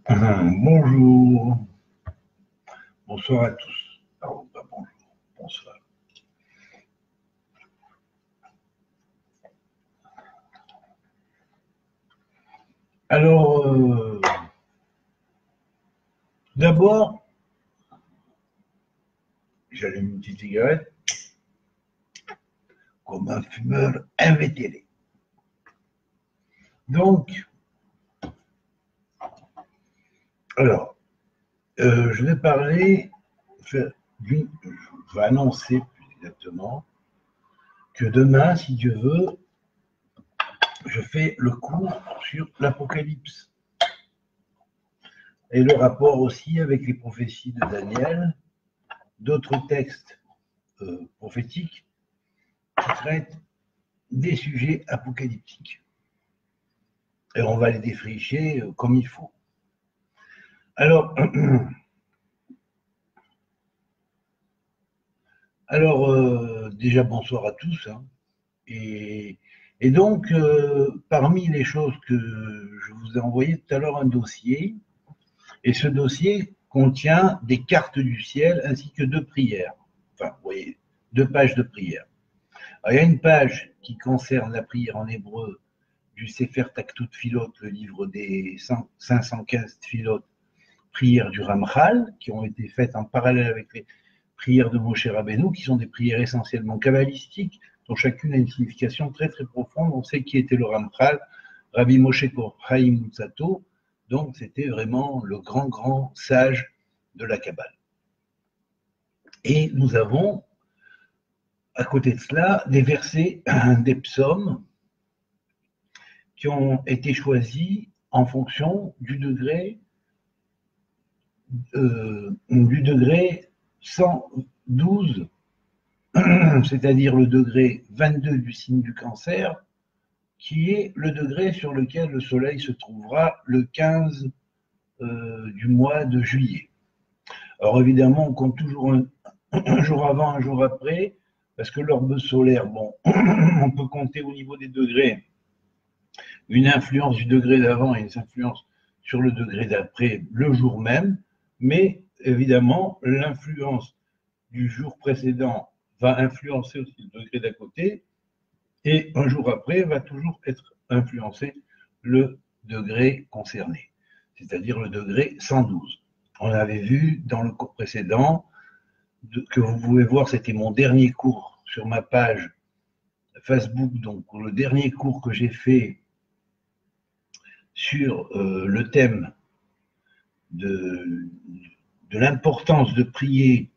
Bonjour, bonsoir à tous. Pardon, pas bonjour, bonsoir. Alors, d'abord, j'allume une petite cigarette comme un fumeur invétéré. Donc, alors, je vais parler, je vais annoncer plus exactement que demain, si Dieu veut, je fais le cours sur l'Apocalypse et le rapport aussi avec les prophéties de Daniel, d'autres textes prophétiques qui traitent des sujets apocalyptiques. Et on va les défricher comme il faut. Alors, déjà bonsoir à tous. Hein. Et donc, parmi les choses que je vous ai envoyé tout à l'heure un dossier, et ce dossier contient des cartes du ciel ainsi que 2 prières. Enfin, vous voyez, 2 pages de prières. Alors, il y a une page qui concerne la prière en hébreu du Sefer Taktut Philot, le livre des 515 Philot, prières du Ramchal, qui ont été faites en parallèle avec les prières de Moshe Rabbeinu, qui sont des prières essentiellement kabbalistiques, dont chacune a une signification très très profonde. On sait qui était le Ramchal, Rabbi Moshe Chaim Luzzatto, donc c'était vraiment le grand sage de la Kabbale. Et nous avons, à côté de cela, des versets des psaumes qui ont été choisis en fonction du degré 112, c'est-à-dire le degré 22 du signe du Cancer, qui est le degré sur lequel le Soleil se trouvera le 15 du mois de juillet. Alors évidemment, on compte toujours un jour avant, un jour après, parce que l'orbe solaire, bon, on peut compter au niveau des degrés une influence du degré d'avant et une influence sur le degré d'après le jour même, mais évidemment, l'influence du jour précédent va influencer aussi le degré d'à côté, et un jour après va toujours être influencé le degré concerné, c'est-à-dire le degré 112. On avait vu dans le cours précédent, que vous pouvez voir, c'était mon dernier cours sur ma page Facebook, donc le dernier cours que j'ai fait sur le thème de l'importance de prier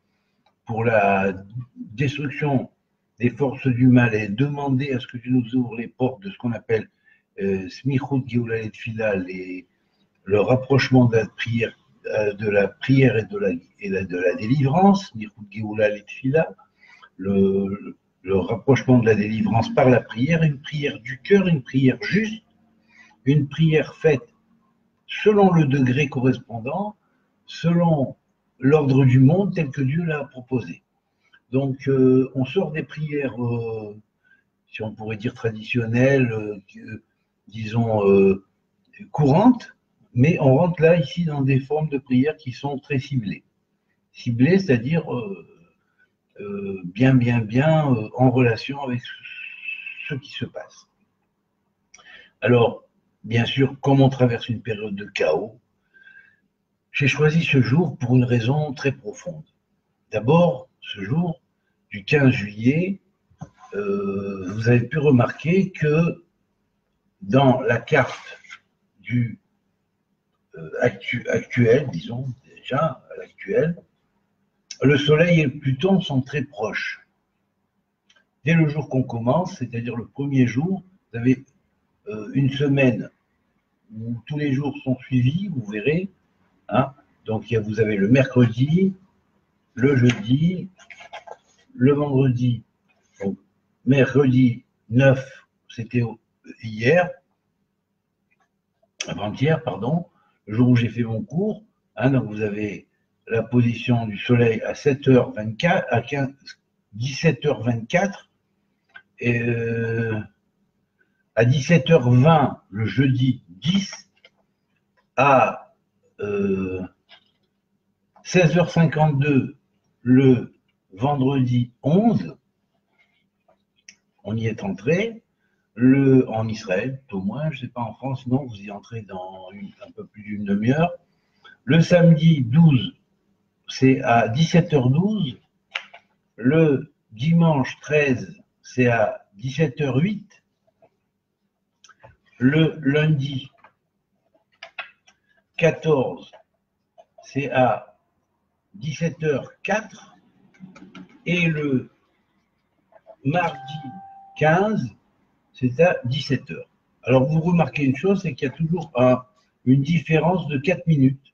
pour la destruction des forces du mal et demander à ce que Dieu nous ouvre les portes de ce qu'on appelle Smichut Geoula et Tfila, le rapprochement de la prière, et de la délivrance, Smichut Geoula et Tfila, le rapprochement de la délivrance par la prière, une prière du cœur, une prière juste, une prière faite selon le degré correspondant, selon l'ordre du monde tel que Dieu l'a proposé. Donc, on sort des prières, si on pourrait dire traditionnelles, disons courantes, mais on rentre là, ici, dans des formes de prières qui sont très ciblées. Ciblées, c'est-à-dire bien en relation avec ce qui se passe. Alors, bien sûr, comme on traverse une période de chaos, j'ai choisi ce jour pour une raison très profonde. D'abord, ce jour du 15 juillet, vous avez pu remarquer que dans la carte du actuelle, disons déjà, à l'actuel, le Soleil et le Pluton sont très proches. Dès le jour qu'on commence, c'est-à-dire le premier jour, vous avez une semaine où tous les jours sont suivis, vous verrez. Hein. Donc vous avez le mercredi, le jeudi, le vendredi. Donc, mercredi 9, c'était hier, avant-hier, pardon, le jour où j'ai fait mon cours. Hein, donc vous avez la position du Soleil à 7h24, à 17h24, et à 17h20 le jeudi 10, à 16h52 le vendredi 11, on y est entré, en Israël, au moins, je ne sais pas en France, non, vous y entrez dans un peu plus d'une demi-heure. Le samedi 12, c'est à 17h12. Le dimanche 13, c'est à 17h08. Le lundi 14, c'est à 17h04. Et le mardi 15, c'est à 17h. Alors, vous remarquez une chose, c'est qu'il y a toujours une différence de 4 minutes.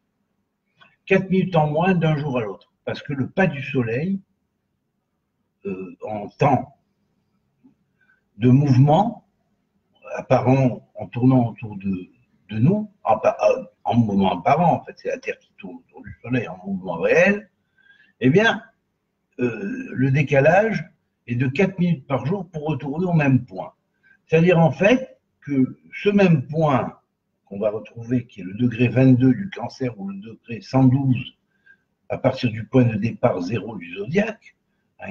4 minutes en moins d'un jour à l'autre. Parce que le pas du soleil, en temps de mouvement, apparent en tournant autour de nous, en mouvement apparent, en fait, c'est la Terre qui tourne autour du soleil en mouvement réel, eh bien, le décalage est de 4 minutes par jour pour retourner au même point. C'est-à-dire en fait que ce même point qu'on va retrouver, qui est le degré 22 du Cancer ou le degré 112 à partir du point de départ 0 du zodiaque,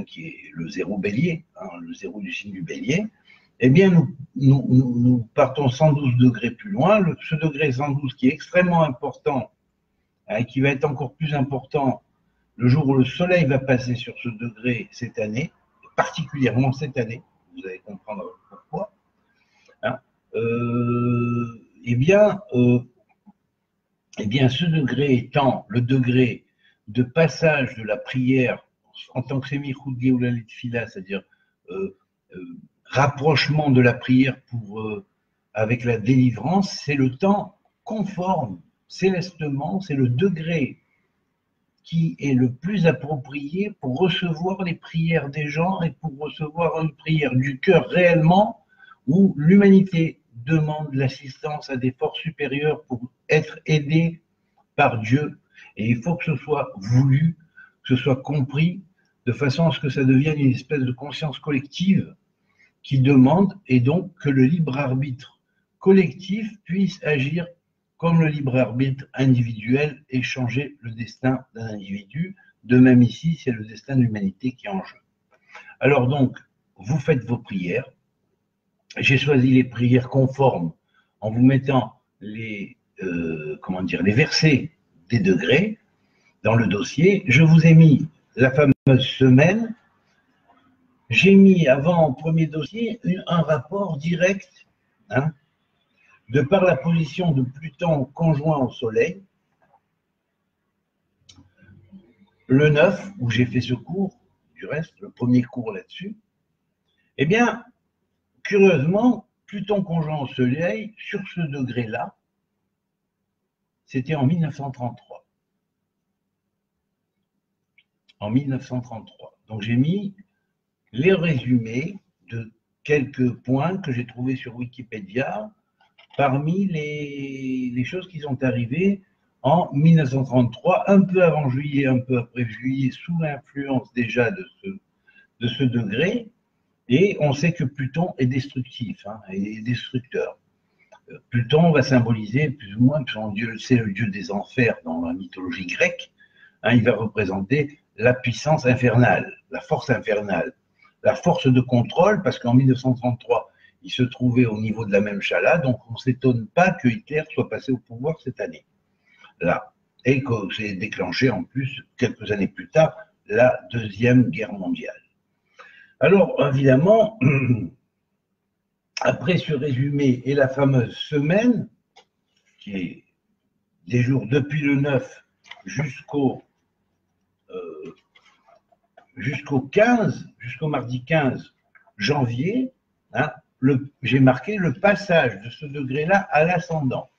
qui est le 0 bélier, le 0 du signe du bélier, eh bien nous partons 112 degrés plus loin. Ce degré 112 qui est extrêmement important, qui va être encore plus important le jour où le soleil va passer sur ce degré cette année, particulièrement cette année, vous allez comprendre pourquoi, eh bien, ce degré étant le degré de passage de la prière en tant que Semichut Geoula Litfila, c'est-à-dire rapprochement de la prière avec la délivrance, c'est le temps conforme, célestement, c'est le degré qui est le plus approprié pour recevoir les prières des gens et pour recevoir une prière du cœur réellement, où l'humanité demande l'assistance à des forces supérieures pour être aidée par Dieu. Et il faut que ce soit voulu, que ce soit compris, de façon à ce que ça devienne une espèce de conscience collective qui demande, et donc que le libre arbitre collectif puisse agir comme le libre arbitre individuel et changer le destin d'un individu. De même ici, c'est le destin de l'humanité qui est en jeu. Alors donc, vous faites vos prières. J'ai choisi les prières conformes en vous mettant les versets des degrés dans le dossier. Je vous ai mis la fameuse semaine. J'ai mis avant, au premier dossier, un rapport direct, de par la position de Pluton conjoint au Soleil, le 9, où j'ai fait ce cours, du reste, le premier cours là-dessus, eh bien, curieusement, Pluton conjoint au Soleil, sur ce degré-là, c'était en 1933. En 1933. Donc j'ai mis les résumés de quelques points que j'ai trouvés sur Wikipédia, parmi les choses qui sont arrivées en 1933, un peu avant juillet, un peu après juillet, sous l'influence déjà de ce degré. Et on sait que Pluton est destructif, est destructeur. Pluton va symboliser plus ou moins, c'est le dieu des enfers dans la mythologie grecque, il va représenter la puissance infernale, la force infernale, la force de contrôle, parce qu'en 1933, il se trouvait au niveau de la même Memchala, donc on ne s'étonne pas que Hitler soit passé au pouvoir cette année, là, et que c'est déclenché en plus, quelques années plus tard, la Deuxième Guerre mondiale. Alors, évidemment, après ce résumé et la fameuse semaine, qui est des jours depuis le 9 jusqu'au 15, jusqu'au mardi 15 janvier, j'ai marqué le passage de ce degré-là à l'ascendant.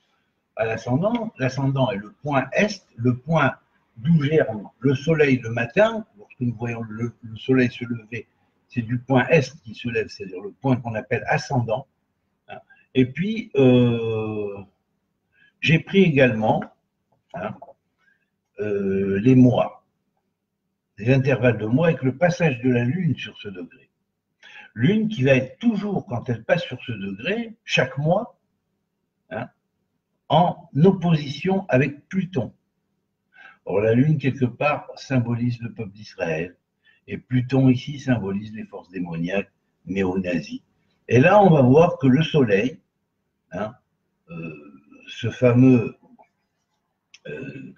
À l'ascendant, l'ascendant est le point est, le point d'où germe le soleil le matin. Lorsque nous voyons le soleil se lever, c'est du point est qui se lève, c'est-à-dire le point qu'on appelle ascendant. Et puis, j'ai pris également les mois, les intervalles de mois avec le passage de la Lune sur ce degré. Lune qui va être toujours, quand elle passe sur ce degré, chaque mois, en opposition avec Pluton. Or, la Lune, quelque part, symbolise le peuple d'Israël. Et Pluton, ici, symbolise les forces démoniaques néo-nazis. Et là, on va voir que le Soleil, hein, ce fameux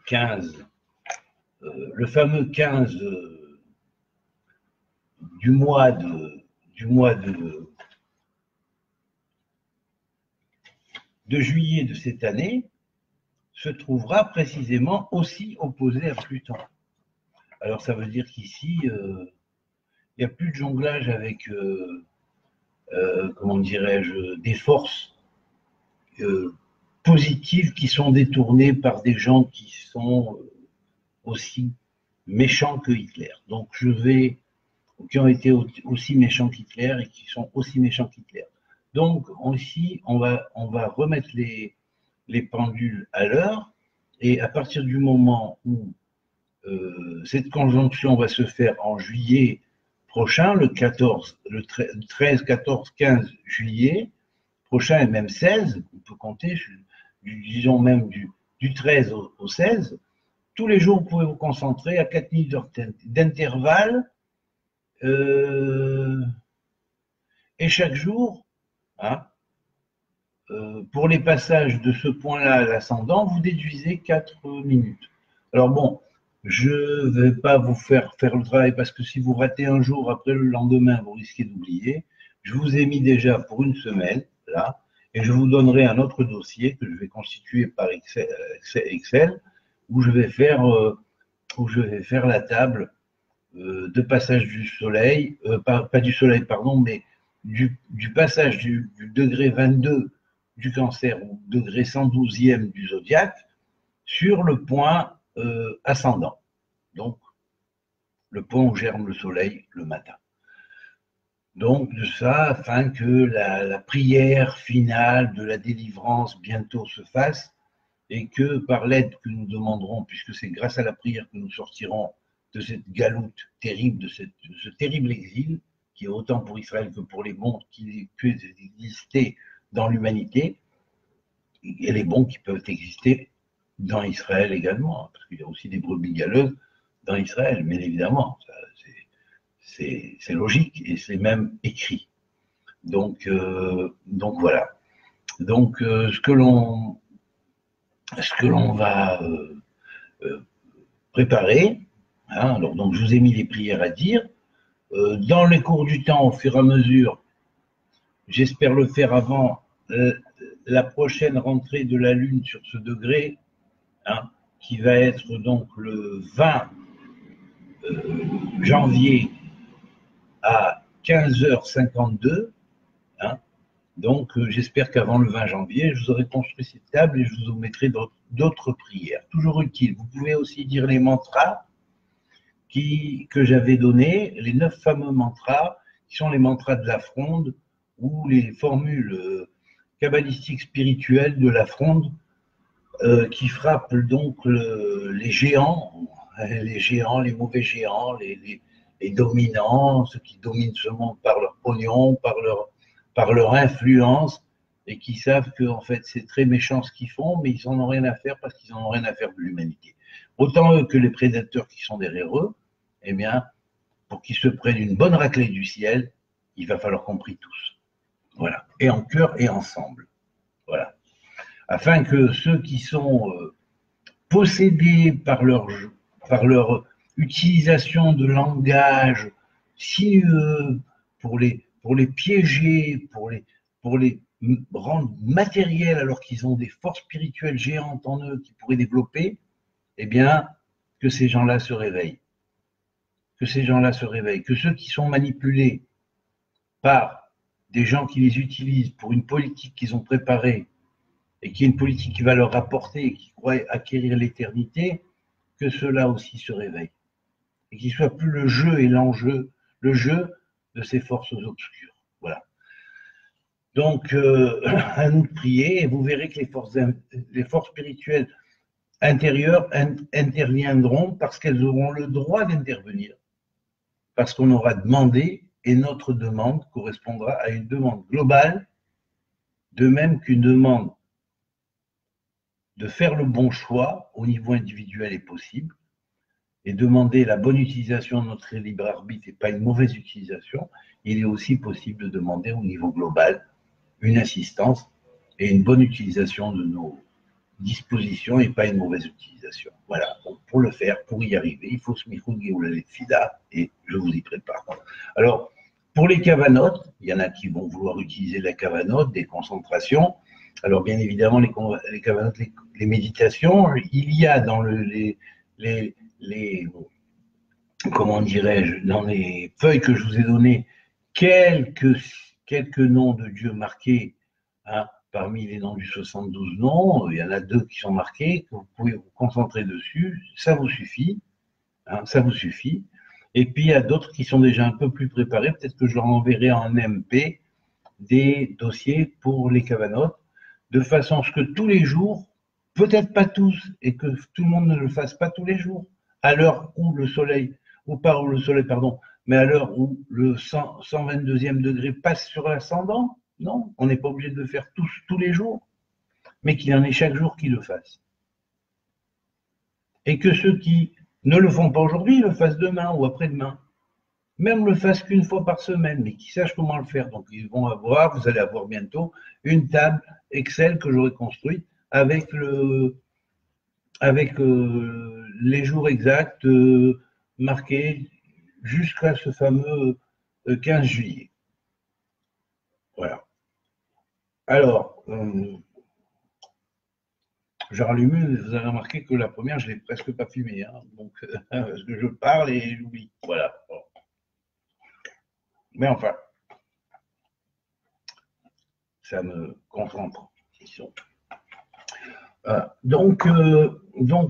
15, le fameux 15 du mois de juillet de cette année, se trouvera précisément aussi opposé à Pluton. Alors ça veut dire qu'ici, il n'y a plus de jonglage avec, comment dirais-je, des forces positives qui sont détournées par des gens qui sont aussi méchants que Hitler. Donc qui ont été aussi méchants qu'Hitler et qui sont aussi méchants qu'Hitler. Donc ici, on va remettre les pendules à l'heure, et à partir du moment où cette conjonction va se faire en juillet prochain, le 13, 14, 15 juillet prochain, et même 16, on peut compter, disons même du 13 au 16, tous les jours, vous pouvez vous concentrer à 4 minutes d'intervalle, et chaque jour, hein, pour les passages de ce point-là à l'ascendant, vous déduisez 4 minutes. Alors bon, je ne vais pas vous faire le travail, parce que si vous ratez un jour, après le lendemain, vous risquez d'oublier. Je vous ai mis déjà pour une semaine, là, et je vous donnerai un autre dossier que je vais constituer par Excel, où je vais faire la table de passage du soleil, pas du soleil, pardon, mais du passage du degré 22 du Cancer au degré 112e du zodiaque sur le point ascendant. Donc, le point où germe le soleil le matin. Donc, de ça, afin que la prière finale de la délivrance bientôt se fasse, et que par l'aide que nous demanderons, puisque c'est grâce à la prière que nous sortirons de cette galoute terrible, de ce terrible exil, qui est autant pour Israël que pour les bons qui peuvent exister dans l'humanité, et les bons qui peuvent exister dans Israël également, parce qu'il y a aussi des brebis galeuses dans Israël, mais évidemment, c'est logique, et c'est même écrit. Donc voilà. Donc ce que l'on va préparer, hein, alors donc je vous ai mis les prières à dire. Dans les cours du temps, au fur et à mesure, j'espère le faire avant la prochaine rentrée de la Lune sur ce degré, hein, qui va être donc le 20 janvier à 15h52. Hein. Donc j'espère qu'avant le 20 janvier, je vous aurai construit cette table et je vous mettrai d'autres prières. Toujours utile. Vous pouvez aussi dire les mantras que j'avais donnés, les 9 fameux mantras, qui sont les mantras de la fronde, ou les formules kabbalistiques spirituelles de la fronde, qui frappent donc les géants, les mauvais géants, les dominants, ceux qui dominent ce monde par leur pognon, par leur influence, et qui savent que en fait c'est très méchant ce qu'ils font, mais ils n'en ont rien à faire parce qu'ils n'en ont rien à faire de l'humanité. Autant eux que les prédateurs qui sont derrière eux, eh bien, pour qu'ils se prennent une bonne raclée du ciel, il va falloir qu'on prie tous. Voilà. Et en chœur et ensemble. Voilà. Afin que ceux qui sont possédés par leur utilisation de langage sinueux pour les piéger, pour les rendre matériels alors qu'ils ont des forces spirituelles géantes en eux qui pourraient développer, eh bien, que ces gens-là se réveillent. Que ces gens-là se réveillent. Que ceux qui sont manipulés par des gens qui les utilisent pour une politique qu'ils ont préparée et qui est une politique qui va leur rapporter et qui croient acquérir l'éternité, que ceux-là aussi se réveillent. Et qu'il ne soit plus le jeu et l'enjeu, le jeu de ces forces obscures. Voilà. Donc, à nous de prier, et vous verrez que les forces spirituelles intérieures interviendront parce qu'elles auront le droit d'intervenir. Parce qu'on aura demandé, et notre demande correspondra à une demande globale, de même qu'une demande de faire le bon choix au niveau individuel est possible, et demander la bonne utilisation de notre libre arbitre et pas une mauvaise utilisation, il est aussi possible de demander au niveau global une assistance et une bonne utilisation de nos dispositions et pas une mauvaise utilisation. Voilà, donc pour le faire, pour y arriver, il faut se micro-guer ou la FIDA et je vous y prépare. Alors, pour les cavanotes, il y en a qui vont vouloir utiliser la cavanote, des concentrations. Alors, bien évidemment, les cavanotes, les méditations, il y a dans les comment dirais-je, dans les feuilles que je vous ai données, quelques noms de dieux marqués, hein, parmi les noms du 72 noms, il y en a 2 qui sont marqués, que vous pouvez vous concentrer dessus, ça vous suffit, hein, ça vous suffit. Et puis il y a d'autres qui sont déjà un peu plus préparés, peut-être que je leur enverrai en MP des dossiers pour les cavanotes, de façon à ce que tous les jours, peut-être pas tous, et que tout le monde ne le fasse pas tous les jours, à l'heure où le soleil, ou pas où le soleil, pardon, mais à l'heure où le 122e degré passe sur l'ascendant. Non, on n'est pas obligé de le faire tous les jours, mais qu'il y en ait chaque jour qui le fassent. Et que ceux qui ne le font pas aujourd'hui le fassent demain ou après-demain. Même le fassent qu'une fois par semaine, mais qui sachent comment le faire. Donc ils vont avoir, vous allez avoir bientôt une table Excel que j'aurai construite avec les jours exacts marqués jusqu'à ce fameux 15 juillet. Voilà. Alors, j'ai rallumé, vous avez remarqué que la première, je ne l'ai presque pas filmée, hein, donc parce que je parle et j'oublie. Voilà. Bon. Mais enfin, ça me concentre. Donc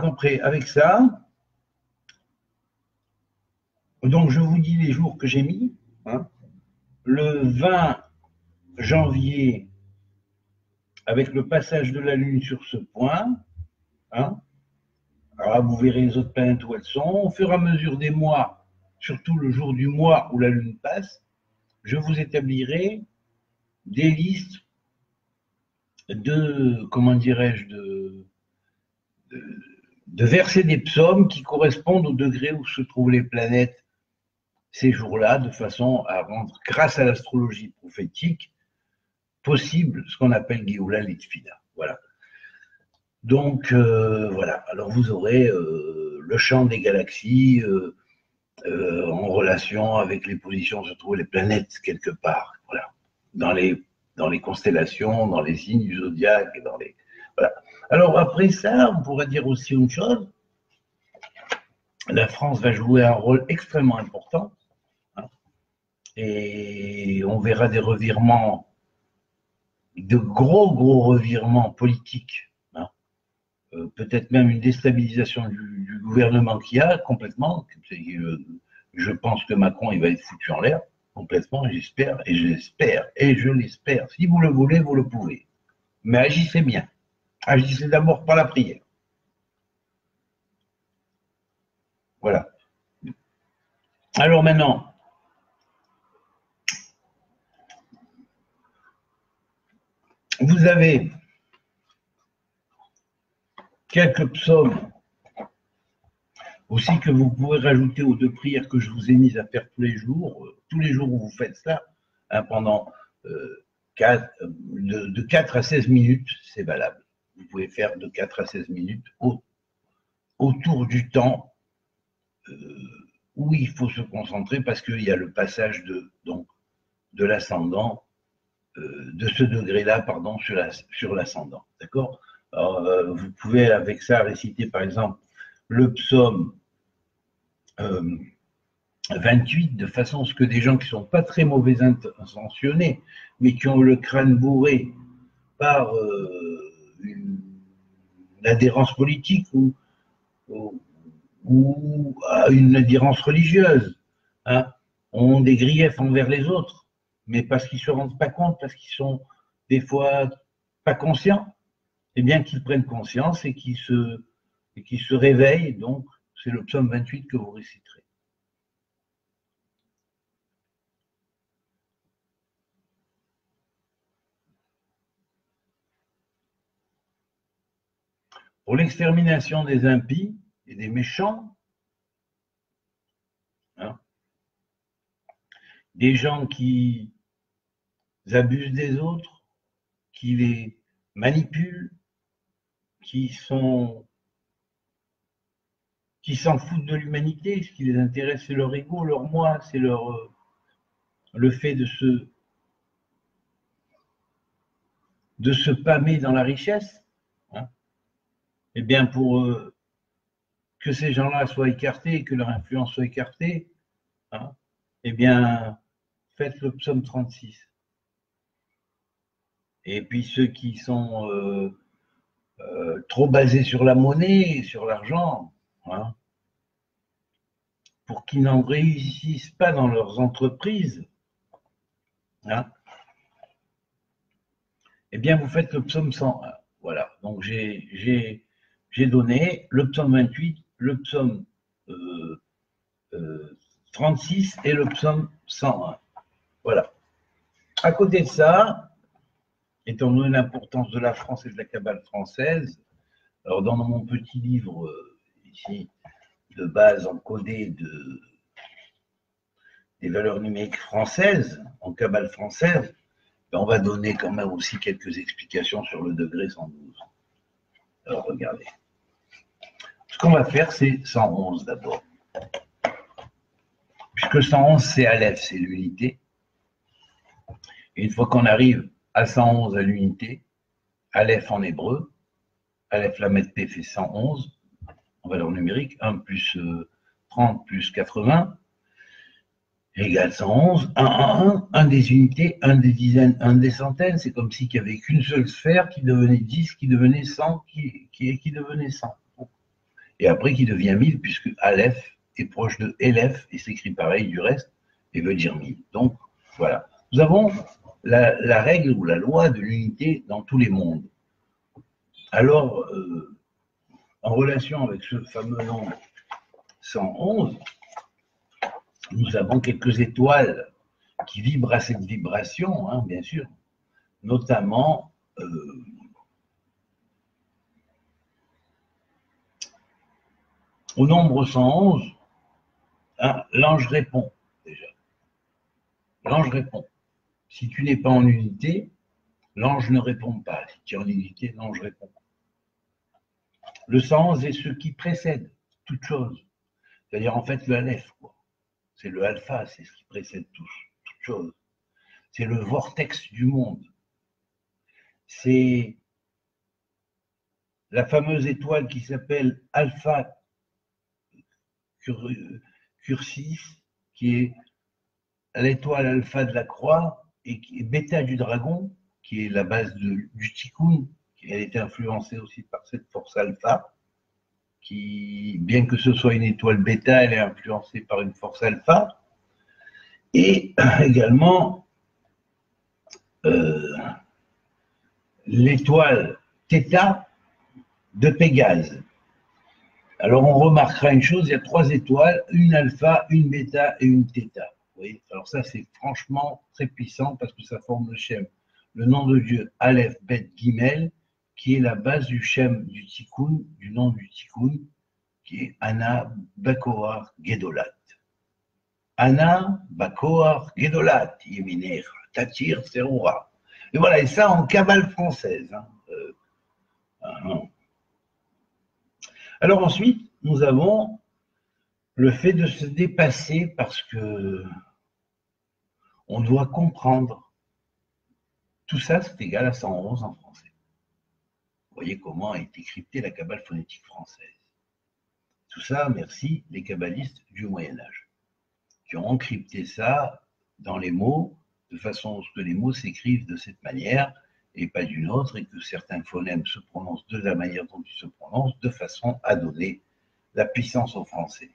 après, avec ça, donc je vous dis les jours que j'ai mis. Hein. Le 20 janvier, avec le passage de la Lune sur ce point, hein, alors vous verrez les autres planètes où elles sont. Au fur et à mesure des mois, surtout le jour du mois où la Lune passe, je vous établirai des listes de, comment dirais-je, de versets des psaumes qui correspondent au degré où se trouvent les planètes ces jours-là, de façon à rendre, grâce à l'astrologie prophétique, possible ce qu'on appelle Géoula Litfida. Voilà. Donc, voilà. Alors, vous aurez le champ des galaxies en relation avec les positions où se trouvent les planètes quelque part. Voilà. Dans les constellations, dans les signes du zodiaque, dans les. Voilà. Alors, après ça, on pourrait dire aussi une chose. La France va jouer un rôle extrêmement important. Hein, et on verra des revirements, de gros revirements politiques, hein, peut-être même une déstabilisation du gouvernement qu'il y a complètement. Je pense que Macron, il va être foutu en l'air complètement, j'espère, et je l'espère. Si vous le voulez, vous le pouvez. Mais agissez bien. Agissez d'abord par la prière. Voilà. Alors maintenant, vous avez quelques psaumes aussi que vous pouvez rajouter aux 2 prières que je vous ai mises à faire tous les jours où vous faites ça, hein, pendant de 4 à 16 minutes, c'est valable. Vous pouvez faire de 4 à 16 minutes autour du temps où il faut se concentrer parce qu'il y a le passage de l'ascendant, de ce degré-là, pardon, sur l'ascendant. D'accord. Vous pouvez avec ça réciter par exemple le psaume 28, de façon à ce que des gens qui ne sont pas très mauvais intentionnés, mais qui ont le crâne bourré par une adhérence politique ou à une adhérence religieuse, hein, ont des griefs envers les autres, mais parce qu'ils ne se rendent pas compte, parce qu'ils sont des fois pas conscients, et bien qu'ils prennent conscience et qu'ils se réveillent. Donc, c'est le psaume 28 que vous réciterez. pour l'extermination des impies et des méchants, hein, des gens qui abusent des autres, qui les manipulent, qui s'en foutent de l'humanité. Ce qui les intéresse, c'est leur ego, leur moi, c'est le fait de se pâmer dans la richesse. Hein. Eh bien, pour que ces gens-là soient écartés, que leur influence soit écartée, hein, eh bien, faites le psaume 36. Et puis ceux qui sont trop basés sur la monnaie et sur l'argent, hein, pour qu'ils n'en réussissent pas dans leurs entreprises, hein, eh bien, vous faites le psaume 101. Voilà, donc j'ai donné le psaume 28, le psaume 36 et le psaume 101. Voilà. À côté de ça, étant donné l'importance de la France et de la Kabbale française, alors dans mon petit livre ici, de base encodé des valeurs numériques françaises, en Kabbale française, ben on va donner quand même aussi quelques explications sur le degré 112. Alors regardez. Ce qu'on va faire, c'est 111 d'abord. Puisque 111, c'est Aleph, c'est l'unité. Et une fois qu'on arrive à 111 à l'unité, Aleph en hébreu, Aleph Lamed P fait 111, en valeur numérique, 1 plus 30 plus 80, égale 111, 1, 1, 1, 1 des unités, 1 des dizaines, 1 des centaines, c'est comme s'il n'y avait qu'une seule sphère qui devenait 10, qui devenait 100, qui devenait 100. Et après qui devient 1000, puisque Aleph est proche de Elef, et s'écrit pareil du reste, et veut dire 1000. Donc, voilà. Nous avons la règle ou la loi de l'unité dans tous les mondes. Alors, en relation avec ce fameux nombre 111, nous avons quelques étoiles qui vibrent à cette vibration, hein, bien sûr, notamment au nombre 111, hein, l'ange répond déjà. L'ange répond. Si tu n'es pas en unité, l'ange ne répond pas. Si tu es en unité, l'ange répond. Le 111 est ce qui précède toute chose. C'est-à-dire en fait le Aleph, quoi. C'est le alpha, c'est ce qui précède toute chose. C'est le vortex du monde. C'est la fameuse étoile qui s'appelle Alpha Cursis, qui est l'étoile alpha de la croix, et qui est bêta du dragon, qui est la base du tikkun, qui a été influencée aussi par cette force alpha, qui, bien que ce soit une étoile bêta, elle est influencée par une force alpha, et également l'étoile θ de Pégase. Alors on remarquera une chose, il y a 3 étoiles, une alpha, une bêta et une θ. Vous voyez, alors ça c'est franchement très puissant parce que ça forme le Shem, le nom de Dieu Aleph Bet Gimel, qui est la base du Shem du Tikkun, du nom du Tikkun, qui est Ana Bakoar Gedolat. Ana Bakoar Gedolat, Yeminer, Tatir Serura. Et voilà, et ça en Kabbale française. Alors ensuite, nous avons le fait de se dépasser parce que on doit comprendre. Tout ça, c'est égal à 111 en français. Vous voyez comment a été cryptée la Kabbale phonétique française. Tout ça, merci les kabbalistes du Moyen-Âge, qui ont encrypté ça dans les mots, de façon à ce que les mots s'écrivent de cette manière et pas d'une autre, et que certains phonèmes se prononcent de la manière dont ils se prononcent, de façon à donner la puissance au français.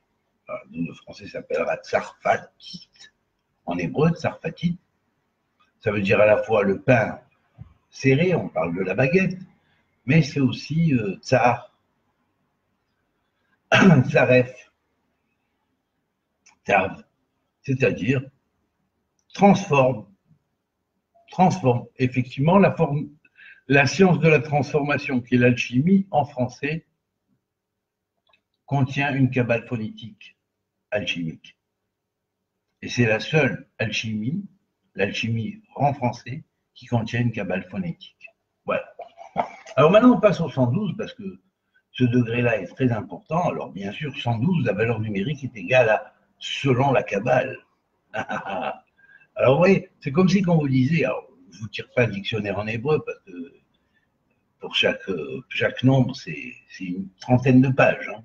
Alors, le français s'appellera tsarfatit. En hébreu, tsarfatit, ça veut dire à la fois le pain serré, on parle de la baguette, mais c'est aussi tsar, tsaref, tav, c'est-à-dire transforme effectivement la forme, La science de la transformation, qui est l'alchimie, en français, contient une cabale phonétique alchimique. Et c'est la seule alchimie, l'alchimie en français, qui contient une cabale phonétique. Voilà. Alors maintenant, on passe au 112, parce que ce degré-là est très important. Alors bien sûr, 112, la valeur numérique est égale à selon la cabale. Alors vous voyez, c'est comme si quand vous disiez, alors je ne vous tire pas le dictionnaire en hébreu, parce que pour chaque nombre, c'est une trentaine de pages. Hein.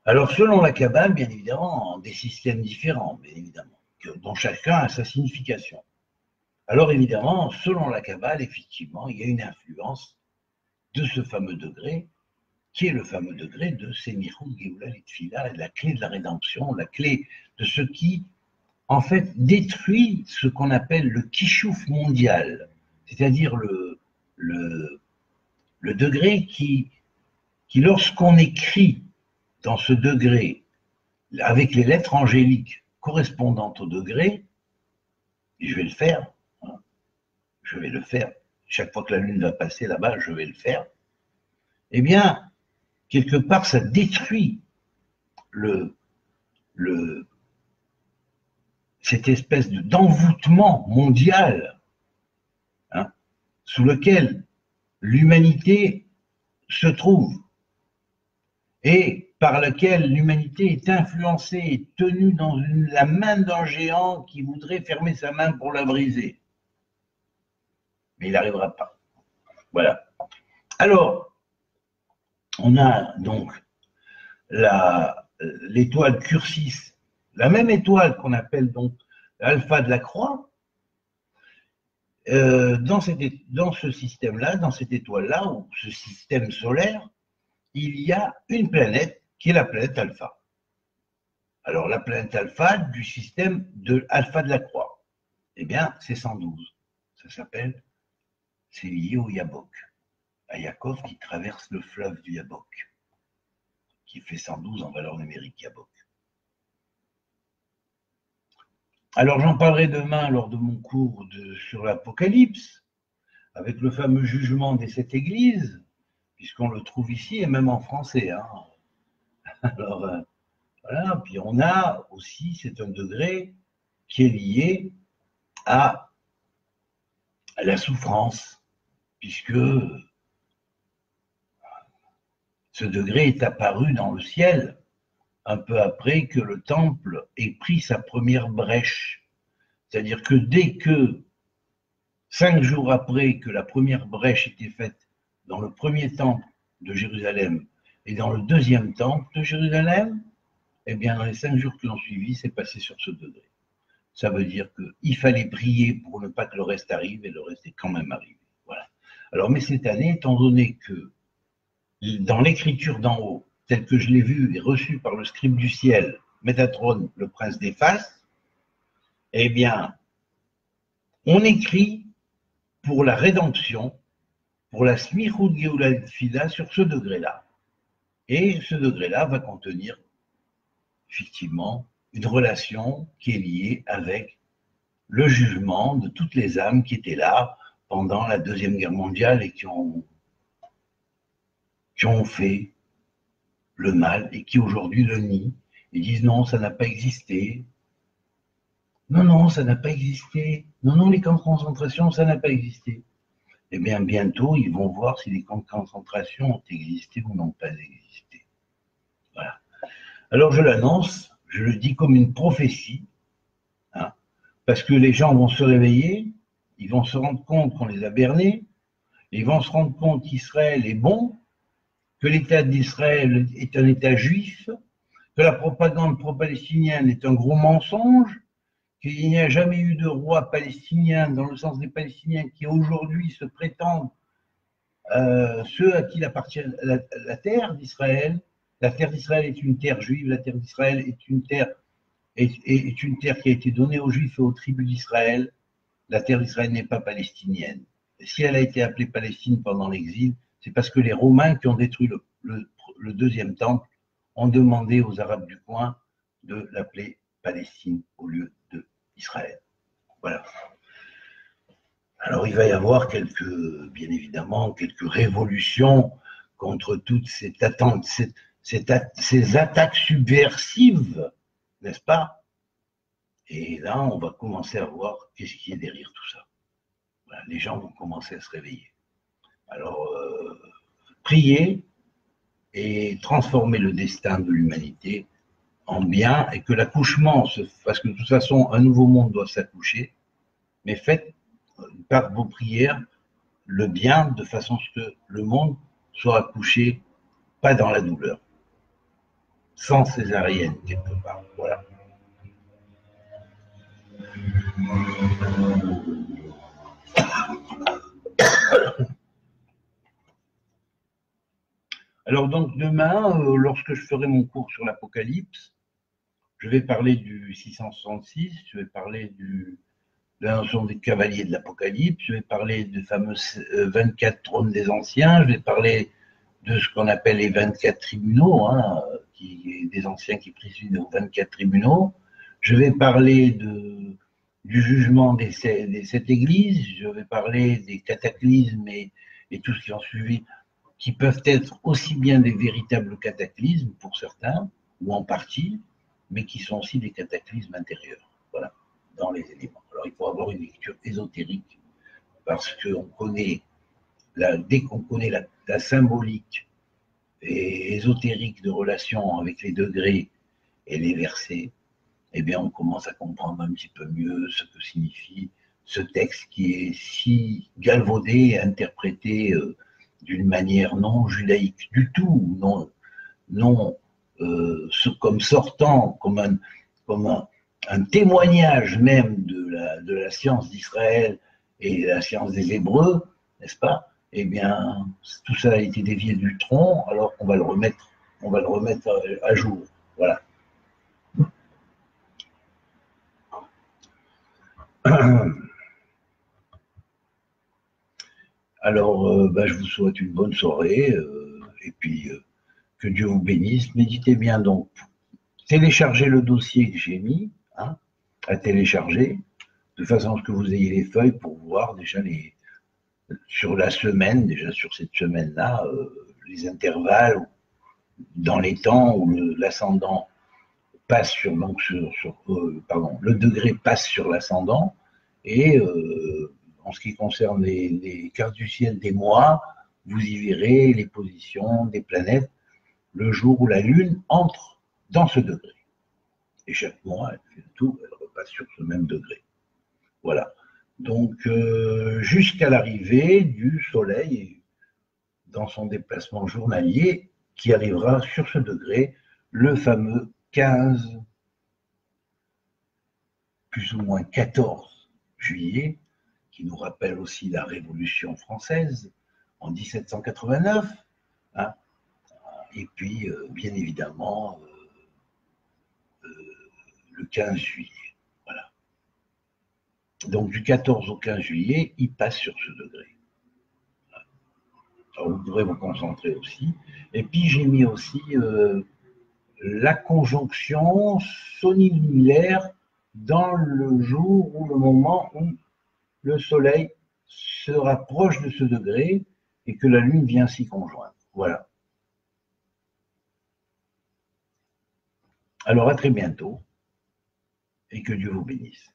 Alors, selon la Kabbale, bien évidemment, des systèmes différents, bien évidemment, dont chacun a sa signification. Alors, évidemment, selon la Kabbale, effectivement, il y a une influence de ce fameux degré, qui est le fameux degré de Semichut, Géoula, Litfila, la clé de la rédemption, la clé de ce qui, en fait, détruit ce qu'on appelle le kishouf mondial, c'est-à-dire le degré qui lorsqu'on écrit dans ce degré, avec les lettres angéliques correspondantes au degré, et je vais le faire, hein, je vais le faire, chaque fois que la lune va passer là-bas, je vais le faire, eh bien, quelque part, ça détruit cette espèce d'envoûtement mondial, hein, sous lequel l'humanité se trouve et par lequel l'humanité est influencée et tenue dans la main d'un géant qui voudrait fermer sa main pour la briser. Mais il n'arrivera pas. Voilà. Alors, on a donc l'étoile Cursis, la même étoile qu'on appelle donc l'alpha de la croix. Dans ce système-là, dans cette étoile-là, ou ce système solaire, il y a une planète qui est la planète alpha. Alors, la planète alpha du système de alpha de la croix, eh bien, c'est 112. Ça s'appelle, c'est lié au Yabok, à Yaakov qui traverse le fleuve du Yabok, qui fait 112 en valeur numérique Yabok. Alors, j'en parlerai demain lors de mon cours sur l'Apocalypse, avec le fameux jugement des 7 églises, puisqu'on le trouve ici et même en français. Hein. Alors, voilà, puis on a aussi, c'est un degré qui est lié à la souffrance, puisque ce degré est apparu dans le ciel un peu après que le temple ait pris sa première brèche. C'est-à-dire que dès que 5 jours après que la première brèche était faite dans le premier temple de Jérusalem et dans le deuxième temple de Jérusalem, eh bien dans les 5 jours qui ont suivi, c'est passé sur ce degré. Ça veut dire qu'il fallait prier pour ne pas que le reste arrive, et le reste est quand même arrivé. Voilà. Alors, mais cette année, étant donné que dans l'écriture d'en haut, telle que je l'ai vue et reçue par le scribe du ciel, Métatron, le prince des faces, eh bien, on écrit pour la rédemption, pour la Smichut Géoula Fila sur ce degré-là. Et ce degré-là va contenir effectivement une relation qui est liée avec le jugement de toutes les âmes qui étaient là pendant la Deuxième Guerre mondiale et qui ont fait le mal et qui aujourd'hui le nient et disent non, ça n'a pas existé. Non, non, ça n'a pas existé. Non, non, les camps de concentration, ça n'a pas existé. Eh bien, bientôt, ils vont voir si les camps de concentration ont existé ou n'ont pas existé. Voilà. Alors, je l'annonce, je le dis comme une prophétie, hein, parce que les gens vont se réveiller, ils vont se rendre compte qu'on les a bernés, ils vont se rendre compte qu'Israël est bon, que l'État d'Israël est un État juif, que la propagande pro-palestinienne est un gros mensonge, qu'il n'y a jamais eu de roi palestinien dans le sens des Palestiniens qui aujourd'hui se prétendent ceux à qui appartient la terre d'Israël. La terre d'Israël est une terre juive, la terre d'Israël est une terre qui a été donnée aux Juifs et aux tribus d'Israël. La terre d'Israël n'est pas palestinienne. Et si elle a été appelée Palestine pendant l'exil, c'est parce que les Romains qui ont détruit le deuxième temple ont demandé aux Arabes du coin de l'appeler Palestine au lieu de Israël. Voilà. Alors il va y avoir bien évidemment, quelques révolutions contre toutes ces attaques subversives, n'est-ce pas? Et là, on va commencer à voir qu'est-ce qui est derrière tout ça. Voilà, les gens vont commencer à se réveiller. Alors, prier et transformer le destin de l'humanité en bien, et que l'accouchement se fasse, que de toute façon, un nouveau monde doit s'accoucher, mais faites par vos prières le bien de façon à ce que le monde soit accouché pas dans la douleur, sans césarienne quelque part. Voilà. Alors donc demain, lorsque je ferai mon cours sur l'Apocalypse, je vais parler du 666, je vais parler de la notion des cavaliers de l'Apocalypse, je vais parler des fameux 24 trônes des anciens, je vais parler de ce qu'on appelle les 24 tribunaux, hein, des anciens qui président aux 24 tribunaux. Je vais parler du jugement des 7 églises, je vais parler des cataclysmes et tout ce qui en suivi, qui peuvent être aussi bien des véritables cataclysmes pour certains, ou en partie, mais qui sont aussi des cataclysmes intérieurs, voilà, dans les éléments. Alors il faut avoir une lecture ésotérique, parce que dès qu'on connaît la symbolique et ésotérique de relation avec les degrés et les versets, eh bien on commence à comprendre un petit peu mieux ce que signifie ce texte qui est si galvaudé et interprété d'une manière non judaïque du tout, non comme sortant, comme un témoignage même de la science d'Israël et la science des Hébreux, n'est-ce pas? Eh bien, tout ça a été dévié du tronc, alors qu'on va le remettre, à jour. Voilà. Alors, je vous souhaite une bonne soirée, et puis que Dieu vous bénisse. Méditez bien donc. Téléchargez le dossier que j'ai mis, hein, à télécharger, de façon à ce que vous ayez les feuilles pour voir déjà sur la semaine, déjà sur cette semaine-là, les intervalles dans les temps où l'ascendant passe le degré passe sur l'ascendant, et en ce qui concerne les cartes du ciel des mois, vous y verrez les positions des planètes le jour où la Lune entre dans ce degré. Et chaque mois, elle fait le tour, elle repasse sur ce même degré. Voilà. Donc, jusqu'à l'arrivée du Soleil dans son déplacement journalier, qui arrivera sur ce degré, le fameux 15, plus ou moins 14 juillet, qui nous rappelle aussi la Révolution française en 1789, hein, et puis, bien évidemment, le 15 juillet. Voilà. Donc, du 14 au 15 juillet, il passe sur ce degré. Alors, vous devrez vous concentrer aussi. Et puis, j'ai mis aussi la conjonction sonilinéaire dans le jour ou le moment où le Soleil se rapproche de ce degré et que la Lune vient s'y conjoindre. Voilà. Alors, à très bientôt et que Dieu vous bénisse.